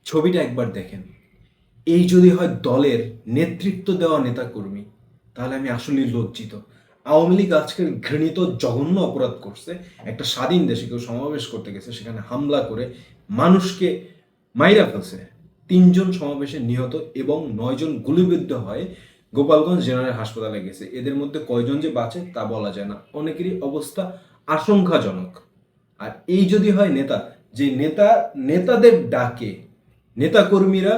ছবিটা একবার দেখেন। এই যদি হয় দলের নেতৃত্ব দেওয়া নেতাকর্মী, তাহলে আমি আসলেই লজ্জিত। আওয়ামী লীগ আজকে ঘৃণিত জঘন্য অপরাধ করছে। একটা স্বাধীন দেশে কেউ সমাবেশ করতে গেছে, সেখানে হামলা করে মানুষকে মাইরা ফেলছে। 3 জন সমাবেশে নিহত এবং 9 জন গুলিবিদ্ধ হয় গোপালগঞ্জ জেনারেল হাসপাতালে গেছে। এদের মধ্যে কয়জন যে বাঁচে তা বলা যায় না। অনেকেরই অবস্থা আশঙ্কাজনক। আর এই যদি হয় নেতা, যে নেতাদের ডাকে নেতাকর্মীরা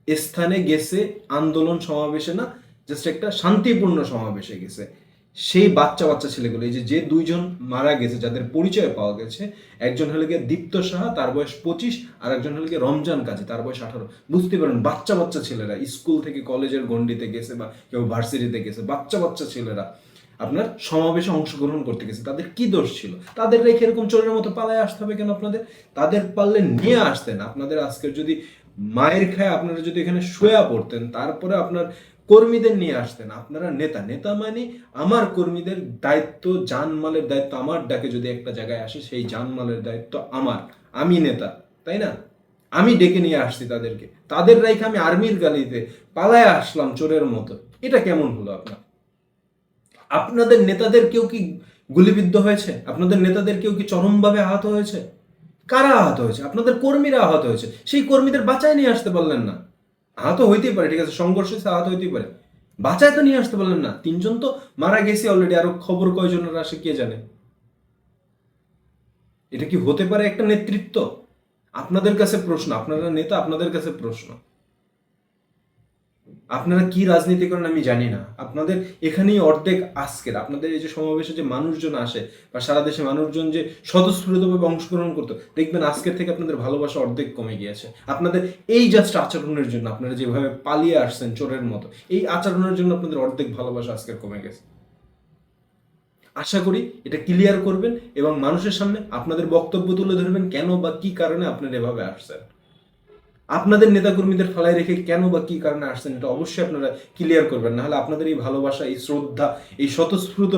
স্থানে গেছে, আন্দোলন সমাবেশে না, জাস্ট একটা শান্তিপূর্ণ সমাবেশে গেছে, সেই বাচ্চা বাচ্চা ছেলেগুলো, এই যে 2 জন মারা গেছে যাদের পরিচয় পাওয়া গেছে, একজন হলে গিয়ে দীপ্ত সাহা, তার বয়স 25, আর একজন হলে গিয়ে রমজান কাজী, তার বয়স 18। বুঝতে পারেন, বাচ্চা বাচ্চা ছেলেরা স্কুল থেকে কলেজের গণ্ডিতে গেছে বা কেউ ভার্সিটিতে গেছে, বাচ্চা বাচ্চা ছেলেরা আপনার সমাবেশে অংশগ্রহণ করতে গেছে। তাদের কি দোষ ছিল? তাদের রেখে এরকম চোরের মতো পালায় আসতে হবে কেন আপনাদের? তাদের পারলে নিয়ে আসতেন। আপনাদের আজকের যদি মায়ের খায় আপনারা যদি এখানে শোয়া পড়তেন, তারপরে আপনার কর্মীদের নিয়ে আসতেন। আপনারা নেতা, নেতা মানে আমার কর্মীদের দায়িত্ব, জানমালের দায়িত্ব আমার ডাকে যদি একটা জায়গায় আসে, সেই জানমালের দায়িত্ব আমার, আমি নেতা, তাই না? আমি ডেকে নিয়ে আসছি তাদেরকে, তাদের রাইখে আমি আর্মির গালিতে পালায় আসলাম চোরের মতো। এটা কেমন হলো আপনার? আপনাদের নেতাদের কেউ কি গুলিবিদ্ধ হয়েছে? আপনাদের নেতাদের কেউ কি চরমভাবে আহত হয়েছে? কারা আহত হয়েছে? আপনাদের কর্মীরা আহত হয়েছে। সেই কর্মীদের বাঁচায় নিয়ে আসতে পারলেন না। আহত হইতেই পারে, ঠিক আছে, সংঘর্ষ হয়েছে, আহত হইতেই পারে, বাঁচায় তো নিয়ে আসতে পারলেন না। 3 জন তো মারা গেছে অলরেডি, আরো খবর কয়জনের আসে কে জানে। এটা কি হতে পারে একটা নেতৃত্ব? আপনাদের কাছে প্রশ্ন, আপনারা নেতা, আপনাদের কাছে প্রশ্ন। আপনারা কি রাজনীতি করেন আমি জানি না। আপনাদের এখানেই অর্ধেক আজকের আপনাদের এই যে সমাবেশে যে মানুষজন আসে বা সারা দেশে মানুষজন যে স্বতঃস্ফূর্তভাবে অংশগ্রহণ করতো, দেখবেন আজকের থেকে আপনাদের ভালোবাসা অর্ধেক কমে গিয়েছে। আপনাদের এই জাস্ট আচরণের জন্য, আপনারা যেভাবে পালিয়ে আসছেন চোরের মতো, এই আচরণের জন্য আপনাদের অর্ধেক ভালোবাসা আজকের কমে গেছে। আশা করি এটা ক্লিয়ার করবেন এবং মানুষের সামনে আপনাদের বক্তব্য তুলে ধরবেন, কেন বা কি কারণে আপনারা এভাবে আসছেন। আপনাদের নেতাকর্মীদের ফালায় রেখে কেন বা কি কারণে আসছেন, এটা অবশ্যই আপনারা ক্লিয়ার করবেন, না হলে আপনাদের এই ভালোবাসা, এই শ্রদ্ধা, এই স্বতঃস্ফূর্ত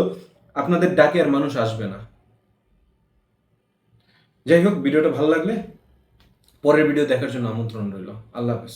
আপনাদের ডাকে আর মানুষ আসবে না। যাই হোক, ভিডিওটা ভালো লাগলে পরের ভিডিও দেখার জন্য আমন্ত্রণ রইল। আল্লাহ হাফেজ।